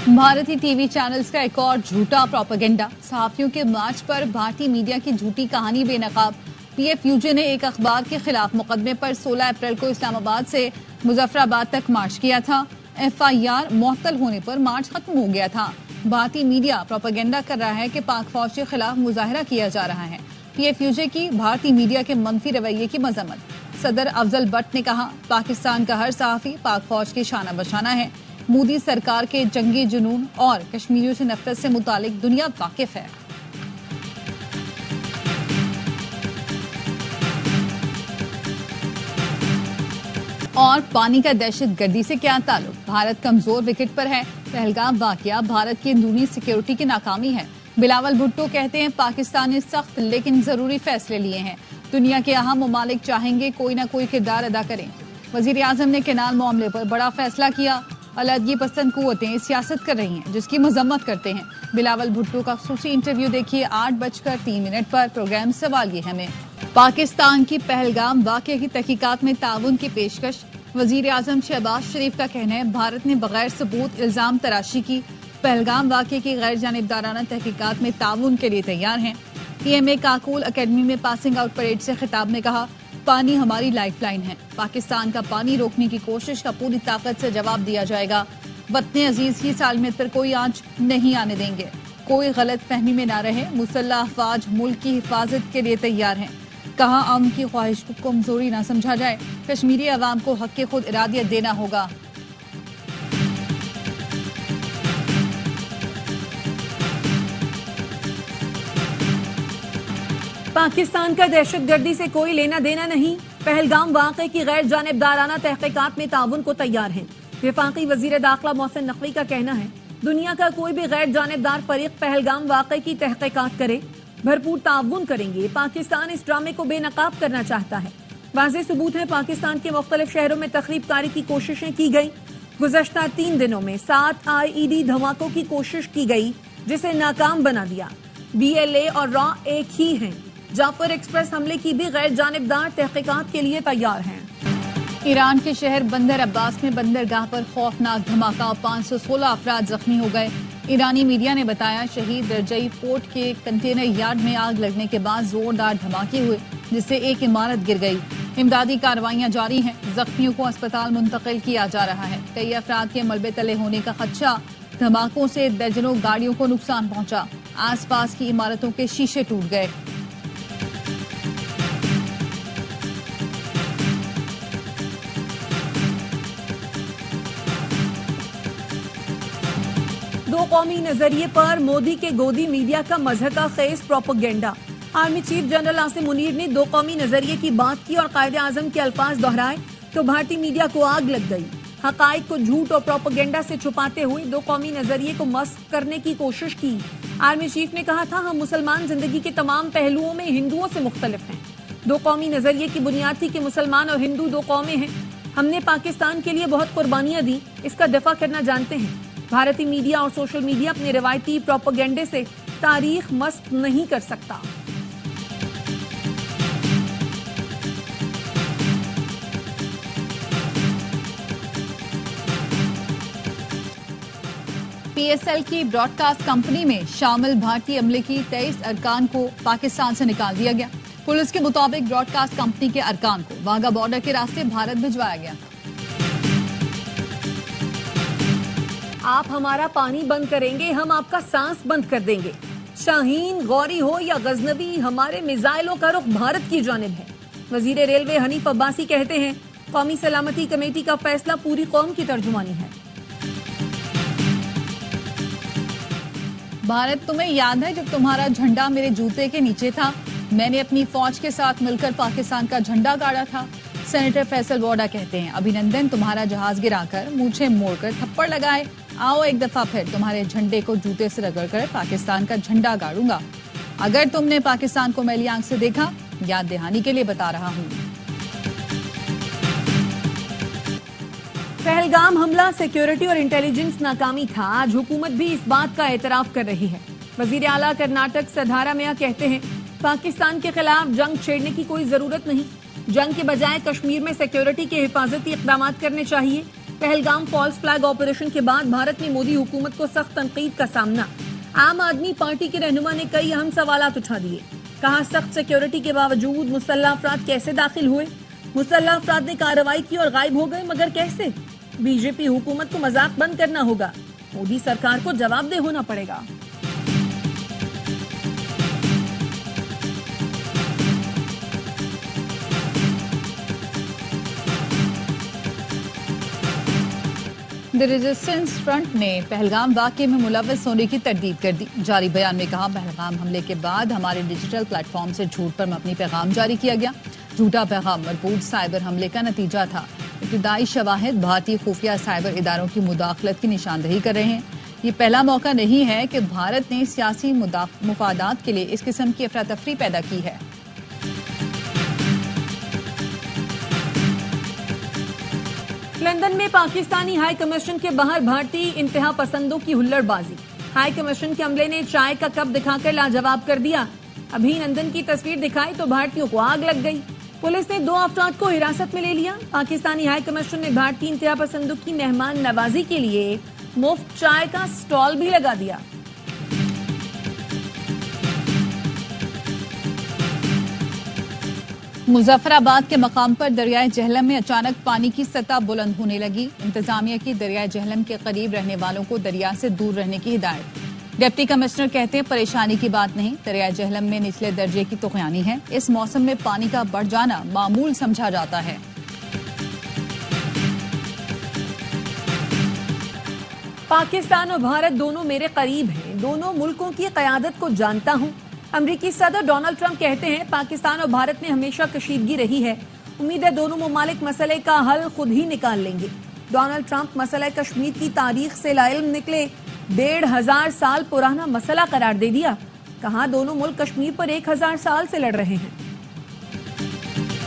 भारतीय TV channels का एक और झूठा प्रोपेगेंडा। सहाफियों के मार्च पर भारतीय मीडिया की झूठी कहानी बेनकाब। पीएफयूजे ने एक अखबार के खिलाफ मुकदमे पर 16 अप्रैल को इस्लामाबाद से मुजफ्फराबाद तक मार्च किया था। एफआईआर मुअत्तल होने पर मार्च खत्म हो गया था। भारतीय मीडिया प्रोपेगेंडा कर रहा है कि पाक फौज के खिलाफ मुजाहरा किया जा रहा है। पीएफयूजे की भारतीय मीडिया के मनफी रवैये की मजम्मत। सदर अफजल भट्ट ने कहा, पाकिस्तान का हर सहाफी पाक फौज की शाना बशाना है। मोदी सरकार के जंगी जुनून और कश्मीरियों से नफरत से मुतालिक दुनिया वाकिफ है। और पानी का दहशत गर्दी से क्या ताल्लुक? भारत कमजोर विकेट पर है। पहलगाम वाकया भारत की अंदरूनी सिक्योरिटी की नाकामी है। बिलावल भुट्टो कहते हैं, पाकिस्तान ने सख्त लेकिन जरूरी फैसले लिए हैं। दुनिया के अहम ममालिक चाहेंगे कोई ना कोई किरदार अदा करें। वजीर आजम ने केनाल मामले पर बड़ा फैसला किया। अलहदगी पसंद कुव्वतें सियासत कर रही हैं, जिसकी मजम्मत करते हैं। बिलावल भुट्टो का खुसूसी इंटरव्यू देखिए 8:03 पर। प्रोग्राम सवाल ये हमें। पाकिस्तान की पहलगाम वाकये की तहकीकात में ताउन की पेशकश। वजीर आजम शहबाज शरीफ का कहना है, भारत ने बगैर सबूत इल्जाम तराशी की। पहलगाम वाकये की गैर जानिबदाराना तहकीकात में ताउन के लिए तैयार हैं। पीएमए काकूल अकेडमी में पासिंग आउट परेड से खिताब में कहा, पानी हमारी लाइफलाइन है। पाकिस्तान का पानी रोकने की कोशिश का पूरी ताकत से जवाब दिया जाएगा। वतन अजीज की सालमियत पर कोई आंच नहीं आने देंगे। कोई गलत फहमी में ना रहे। मुसल्लह अफवाज मुल्क की हिफाजत के लिए तैयार हैं। कहा, आम की ख्वाहिश को कमजोरी ना समझा जाए। कश्मीरी अवाम को हक खुद इरादियत देना होगा। पाकिस्तान का दहशतगर्दी से कोई लेना देना नहीं। पहलगाम वाक़े की गैर जानिबदाराना तहकीकात में ताउन को तैयार हैं। वफाकी वजीर दाखिला मोहसिन नकवी का कहना है, दुनिया का कोई भी गैर जानिबदार फरीक पहलगाम वाक़े की तहकीकात करे, भरपूर ताउन करेंगे। पाकिस्तान इस ड्रामे को बेनकाब करना चाहता है। वाज़ेह सबूत है, पाकिस्तान के मुख्तलिफ शहरों में तखरीबकारी की कोशिशें की गई। गुज़श्ता 3 दिनों में 7 IED धमाकों की कोशिश की गई, जिसे नाकाम बना दिया। BLA और रॉ एक ही हैं। जाफर एक्सप्रेस हमले की भी गैर जानिबदार तहकीकात के लिए तैयार हैं। ईरान के शहर बंदर अब्बास में बंदरगाह पर खौफनाक धमाका और 516 अफराद जख्मी हो गए। ईरानी मीडिया ने बताया, शहीद रजई पोर्ट के कंटेनर यार्ड में आग लगने के बाद जोरदार धमाके हुए, जिससे एक इमारत गिर गई। इमदादी कार्रवाइयां जारी हैं। जख्मियों को अस्पताल मुंतकिल किया जा रहा है। कई अफराद के मलबे तले होने का खदशा। धमाकों से दर्जनों गाड़ियों को नुकसान पहुंचा। आसपास की इमारतों के शीशे टूट गए। दो कौमी नजरिए पर मोदी के गोदी मीडिया का मजहका खेज propaganda. Army chief general Asim Munir ने दो कौमी नजरिए की बात की और कायदे आजम के अल्फाज दोहराए तो भारतीय मीडिया को आग लग गई। हकाइक को झूठ और प्रोपेगेंडा से छुपाते हुए दो कौमी नजरिए को मस्क करने की कोशिश की। आर्मी चीफ ने कहा था, हम मुसलमान जिंदगी के तमाम पहलुओं में हिंदुओं से मुख्तलिफ हैं। दो कौमी नजरिए की बुनियाद थी कि मुसलमान और हिंदू दो कौमें हैं। हमने पाकिस्तान के लिए बहुत कुर्बानियां दी, इसका दफा करना जानते हैं। भारतीय मीडिया और सोशल मीडिया अपने रिवायती प्रोपेगेंडे से तारीख मस्त नहीं कर सकता। PSL की ब्रॉडकास्ट कंपनी में शामिल भारतीय अमले की 23 अरकान को पाकिस्तान से निकाल दिया गया। पुलिस के मुताबिक ब्रॉडकास्ट कंपनी के अरकान को वाघा बॉर्डर के रास्ते भारत भिजवाया गया था। आप हमारा पानी बंद करेंगे, हम आपका सांस बंद कर देंगे। शाहीन, गौरी हो या गजनवी, हमारे मिसाइलों का रुख भारत की जानिब है। वजीर रेलवे हनीफ अब्बासी कहते हैं, कौमी सलामती कमेटी का फैसला पूरी कौम की तर्जुमानी है। भारत, तुम्हें याद है जब तुम्हारा झंडा मेरे जूते के नीचे था? मैंने अपनी फौज के साथ मिलकर पाकिस्तान का झंडा गाड़ा था। सेनेटर फैसल वोडा कहते हैं, अभिनंदन, तुम्हारा जहाज गिराकर मूछें मोड़कर थप्पड़ लगाए। आओ एक दफा फिर तुम्हारे झंडे को जूते से रगड़कर पाकिस्तान का झंडा गाड़ूंगा। अगर तुमने पाकिस्तान को मैली आंख से देखा, याद दहानी के लिए बता रहा हूं। पहलगाम हमला सिक्योरिटी और इंटेलिजेंस नाकामी था। आज हुकूमत भी इस बात का एतराफ कर रही है। वजीर आला कर्नाटक सिद्धारामैया कहते हैं, पाकिस्तान के खिलाफ जंग छेड़ने की कोई जरूरत नहीं। जंग के बजाय कश्मीर में सिक्योरिटी के हिफाजती इकदाम करने चाहिए। पहलगाम फॉल्स फ्लैग ऑपरेशन के बाद भारत में मोदी हुकूमत को सख्त तनकीद का सामना। आम आदमी पार्टी के रहनुमा ने कई अहम सवालात उठा दिए। कहा, सख्त सिक्योरिटी के बावजूद मुसल्लह अफराद कैसे दाखिल हुए? मुसल्लह अफराद ने कार्रवाई की और गायब हो गए, मगर कैसे? बीजेपी हुकूमत को मजाक बंद करना होगा। मोदी सरकार को जवाबदेह होना पड़ेगा। द रेजिस्टेंस फ्रंट ने पहलगाम वाकये में मुलव्वस होने की तरदीद कर दी। जारी बयान में कहा, पहलगाम हमले के बाद हमारे डिजिटल प्लेटफॉर्म से झूठ पर मबनी पैगाम जारी किया गया। झूठा पैगाम मरबूत साइबर हमले का नतीजा था। इब्तदाई शवाहिद भारतीय खुफिया साइबर इदारों की मुदाखलत की निशानदही कर रहे हैं। ये पहला मौका नहीं है कि भारत ने सियासी मुफादात के लिए इस किस्म की अफरा तफरी पैदा की है। लंदन में पाकिस्तानी हाई कमीशन के बाहर भारतीय इंतहा पसंदों की हुल्लड़बाजी। हाई कमीशन के अमले ने चाय का कप दिखाकर लाजवाब कर दिया। अभिनंदन की तस्वीर दिखाई तो भारतीयों को आग लग गई। पुलिस ने 2 अफराद को हिरासत में ले लिया। पाकिस्तानी हाई कमीशन ने भारतीय इंतहा पसंदों की मेहमान नवाजी के लिए मुफ्त चाय का स्टॉल भी लगा दिया। मुजफ्फराबाद के मकाम पर दरियाए जहलम में अचानक पानी की सतह बुलंद होने लगी। इंतजामिया की दरियाए जहलम के करीब रहने वालों को दरिया से दूर रहने की हिदायत। डिप्टी कमिश्नर कहते हैं, परेशानी की बात नहीं, दरियाए जहलम में निचले दर्जे की तुगयानी है। इस मौसम में पानी का बढ़ जाना मामूल समझा जाता है। पाकिस्तान और भारत दोनों मेरे करीब हैं। दोनों मुल्कों की क़यादत को जानता हूं। अमरीकी सदर डोनाल्ड ट्रंप कहते हैं, पाकिस्तान और भारत में हमेशा कशीदगी रही है। उम्मीद है दोनों ममालिक मसले का हल खुद ही निकाल लेंगे। डोनाल्ड ट्रंप मसला कश्मीर की तारीख से लाइल्म निकले। 1500 साल पुराना मसला करार दे दिया। कहा, दोनों मुल्क कश्मीर पर 1000 साल से लड़ रहे हैं।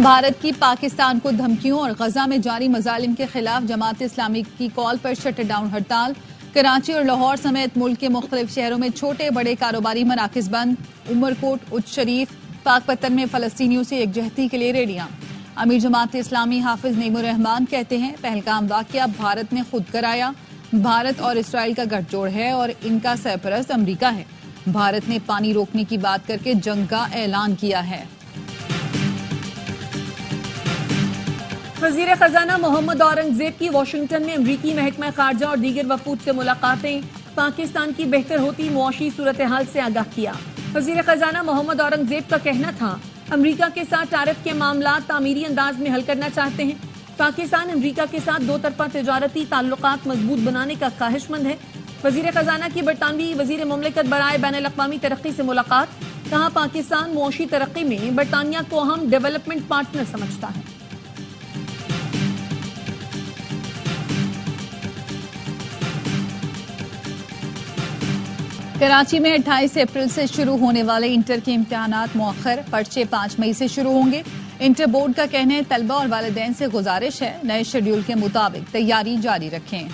भारत की पाकिस्तान को धमकियों और गजा में जारी मजालिम के खिलाफ जमात इस्लामी की कॉल पर शटडाउन हड़ताल। कराची और लाहौर समेत मुल्क के मुख्तलिफ शहरों में छोटे बड़े कारोबारी मराकिज बंद। उमरकोट, उच्च शरीफ, पाकपत्तन में फलस्तीनियों से एकजहती के लिए रैलियां। अमीर जमात इस्लामी हाफिज नईमुर रहमान कहते हैं, पहलगाम वाकया भारत ने खुद कराया। भारत और इसराइल का गठजोड़ है और इनका सरपरस्त अमरीका है। भारत ने पानी रोकने की बात करके जंग का ऐलान किया है। वजीर खजाना मोहम्मद औरंगजेब की वाशिंगटन में अमरीकी महकमा खारजा और दीगर वफूद से मुलाकातें। पाकिस्तान की बेहतर होती मुआशी सूरत हाल से आगाह किया। वजीर खजाना मोहम्मद औरंगजेब का कहना था, अमरीका के साथ टैरिफ के मामला तामीरी अंदाज में हल करना चाहते हैं। पाकिस्तान अमरीका के साथ 2 तरफा तिजारती ताल्लुकात मजबूत बनाने का ख्वाहिशमंद है। वजीर खजाना की बरतानवी वजीर मुमलिकत बराए बैन अल-अक़वामी तरक्की से मुलाकात। कहा, पाकिस्तान मुआशी तरक्की में बरतानिया को अहम डेवलपमेंट पार्टनर समझता है। कराची में 28 अप्रैल से शुरू होने वाले इंटर के इम्तिहानात मुअख्खर। पर्चे 5 मई से शुरू होंगे। इंटर बोर्ड का कहना है, तलबा और वालिदैन से गुजारिश है, नए शेड्यूल के मुताबिक तैयारी जारी रखें।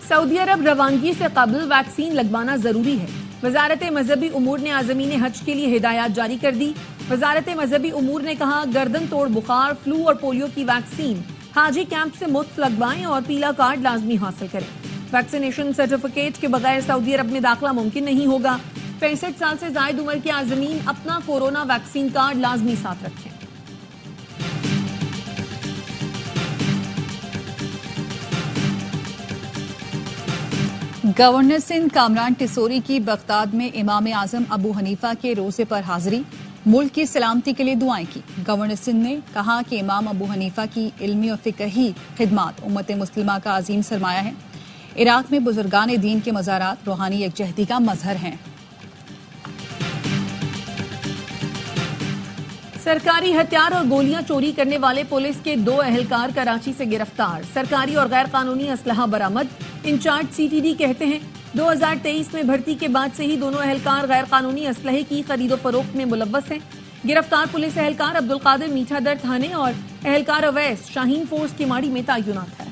सऊदी अरब रवानगी से कबल वैक्सीन लगवाना जरूरी है। वजारत मजहबी उमूर ने आज़मीन हज के लिए हिदायत जारी कर दी। वजारत मजहबी उमूर ने कहा, गर्दन तोड़ बुखार, फ्लू और पोलियो की वैक्सीन हाजी कैंप से मुफ्त लगवाएं और पीला कार्ड लाजमी हासिल करें। वैक्सीनेशन सर्टिफिकेट के बगैर सऊदी अरब में दाखिला मुमकिन नहीं होगा। 65 साल से जायद उम्र के आज़मीन अपना कोरोना वैक्सीन कार्ड लाजमी साथ रखें। गवर्नर सिंध कामरान टिसोरी की बगदाद में इमाम आजम अबू हनीफा के रोजे पर हाजिरी। मुल्क की सलामती के लिए दुआएं की। गवर्नर सिंध ने कहा कि इमाम अबू हनीफा की इल्मी और फिकही खिदमात उम्मत मुस्लिमा का अजीम सरमाया है। इराक में बुजुर्गान दीन के मज़ारात रूहानी यकजहती का मजहर हैं। सरकारी हथियार और गोलियां चोरी करने वाले पुलिस के 2 अहलकार कराची से गिरफ्तार। सरकारी और गैर कानूनी असलहा बरामद। इंचार्ज सीटीडी कहते हैं, 2023 में भर्ती के बाद से ही दोनों अहलकार गैर कानूनी असलहे की खरीदो फरोख्त में मुलव्वस हैं। गिरफ्तार पुलिस अहलकार अब्दुल कादिर मीठादर थाने और अहलकार अवैस शाहीन फोर्स की माड़ी में तैनात है।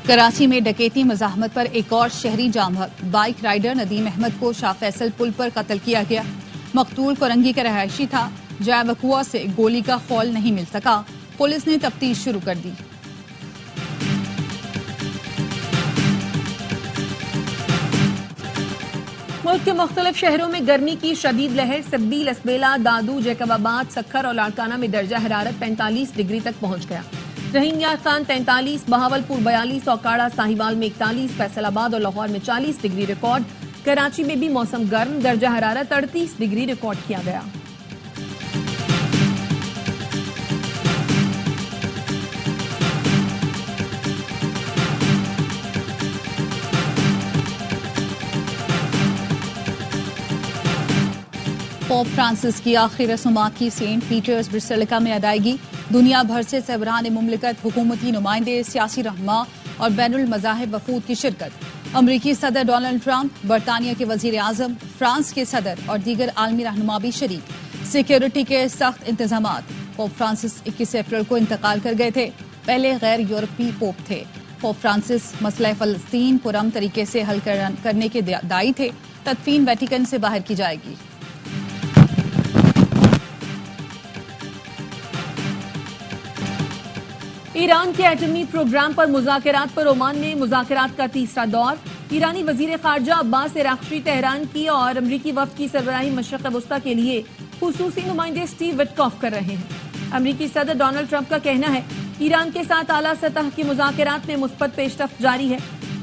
कराची में डकैती मज़ाहमत पर एक और शहरी जाम। बाइक राइडर नदीम अहमद को शाह फैसल पुल पर कत्ल किया गया। मकतूल कोरंगी का रहायशी था। जयवकुआ से गोली का खौल नहीं मिल सका। पुलिस ने तफ्तीश शुरू कर दी। मुल्क के मुख्तलिफ शहरों में गर्मी की शदीद लहर। सब्बी, लसबेला, दादू, जैकबाबाद, सक्खर और लाड़काना में दर्जा हरारत 45 डिग्री तक पहुंच गया। रहीम यार खान 43, बहावलपुर 42, औकाड़ा साहिवाल में 41, फैसलाबाद और लाहौर में 40 डिग्री रिकॉर्ड। कराची में भी मौसम गर्म, दर्जा हरारत 38 डिग्री रिकॉर्ड किया गया। पोप फ्रांसिस की आखिरी रस्मात की सेंट पीटर्स बेसिलिका में अदायगी। दुनिया भर से सरबराहान मुमलिकत, हुकूमती नुमाइंदे, सियासी रहनुमा और बैनुल मज़ाहिब वफूद की शिरकत। अमरीकी सदर डोनाल्ड ट्रंप, बरतानिया के वजीर आजम, फ्रांस के सदर और दीगर आलमी रहनुमा भी शरीक। सिक्योरिटी के सख्त इंतजामात। पोप फ्रांसिस 21 अप्रैल को इंतकाल कर गए थे। पहले गैर यूरोपीय पोप थे। पोप फ्रांसिस मसला फलस्तीन पुरअमन तरीके से हल करने के दाई थे। तदफीन वेटिकन से बाहर की जाएगी। ईरान के एटमी प्रोग्राम पर मुज़ाकरात पर ओमान में मुज़ाकरात का तीसरा दौर। ईरानी वजीर खारजा अब्बास इराक़ची तेहरान की और अमरीकी वफ़द की सरबराही मशरिक़ वस्ता के लिए खुसूसी नुमाइंदे स्टीव विटकॉफ कर रहे हैं। अमरीकी सदर डोनाल्ड ट्रंप का कहना है ईरान के साथ आला सतह के मुज़ाकरात में मुस्बत पेशरफ्त जारी है।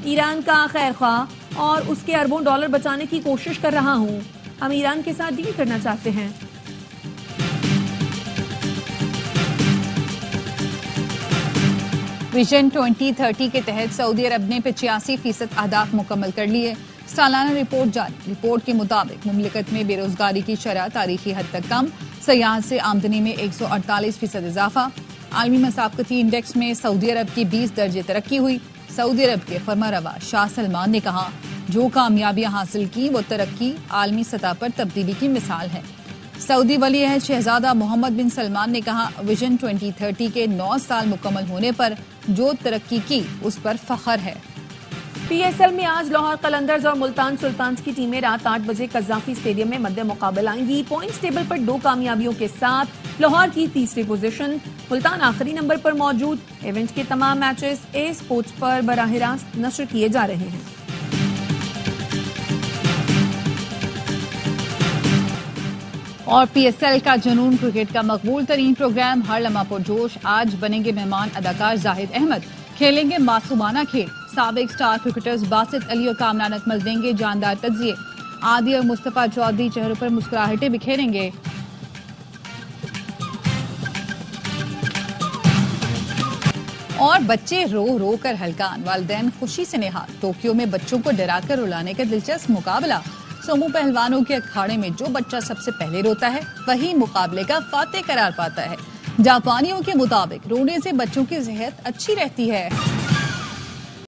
ईरान का खैर ख्वाह और उसके अरबों डॉलर बचाने की कोशिश कर रहा हूँ। हम ईरान के साथ डील करना चाहते हैं। विजन 2030 के तहत सऊदी अरब ने 85% अहदाफ मुकम्मल कर लिए। सालाना रिपोर्ट जारी। रिपोर्ट के मुताबिक मुमलिकत में बेरोजगारी की शरह तारीखी हद तक कम। सयाहत से आमदनी में 148% इजाफा। आलमी मसाबकती इंडेक्स में सऊदी अरब की 20 दर्जे तरक्की हुई। सऊदी अरब के फरमारवा शाह सलमान ने कहा, जो कामयाबियां हासिल की वो तरक्की आलमी सतह पर तब्दीली की मिसाल है। सऊदी वली अहद शहजादा मोहम्मद बिन सलमान ने कहा, विजन 2030 के 9 साल मुकम्मल होने पर जो तरक्की की उस पर फख्र है। PSL में आज लाहौर कलंदर्स और मुल्तान सुल्तान्स की टीमें रात 8 बजे कज़ाफी स्टेडियम में मद्दे मुकाबला आएंगी। पॉइंट्स टेबल पर 2 कामयाबियों के साथ लाहौर की तीसरी पोजीशन, मुल्तान आखिरी नंबर पर मौजूद। इवेंट के तमाम मैचेस ए स्पोर्ट्स पर बराह रास्त नशर किए जा रहे हैं। और PSL का जुनून क्रिकेट का मकबूल तरीन प्रोग्राम हर लम्हा पुरजोश। आज बनेंगे मेहमान अदाकार जाहिद अहमद, खेलेंगे मासूमाना खेल। साबिक स्टार क्रिकेटर्स बासित अली और कामरान अकमल देंगे जानदार तज्जिए। आदि और मुस्तफा चौधरी चेहरों पर मुस्कुराहटें बिखेरेंगे। और बच्चे रो रो कर हलकान, वालिदैन खुशी से निहाल। टोक्यो में बच्चों को डराकर रुलाने का दिलचस्प मुकाबला। सोमो पहलवानों के अखाड़े में जो बच्चा सबसे पहले रोता है वही मुकाबले का फातेह करार पाता है। जापानियों के मुताबिक रोने से बच्चों की सेहत अच्छी रहती है।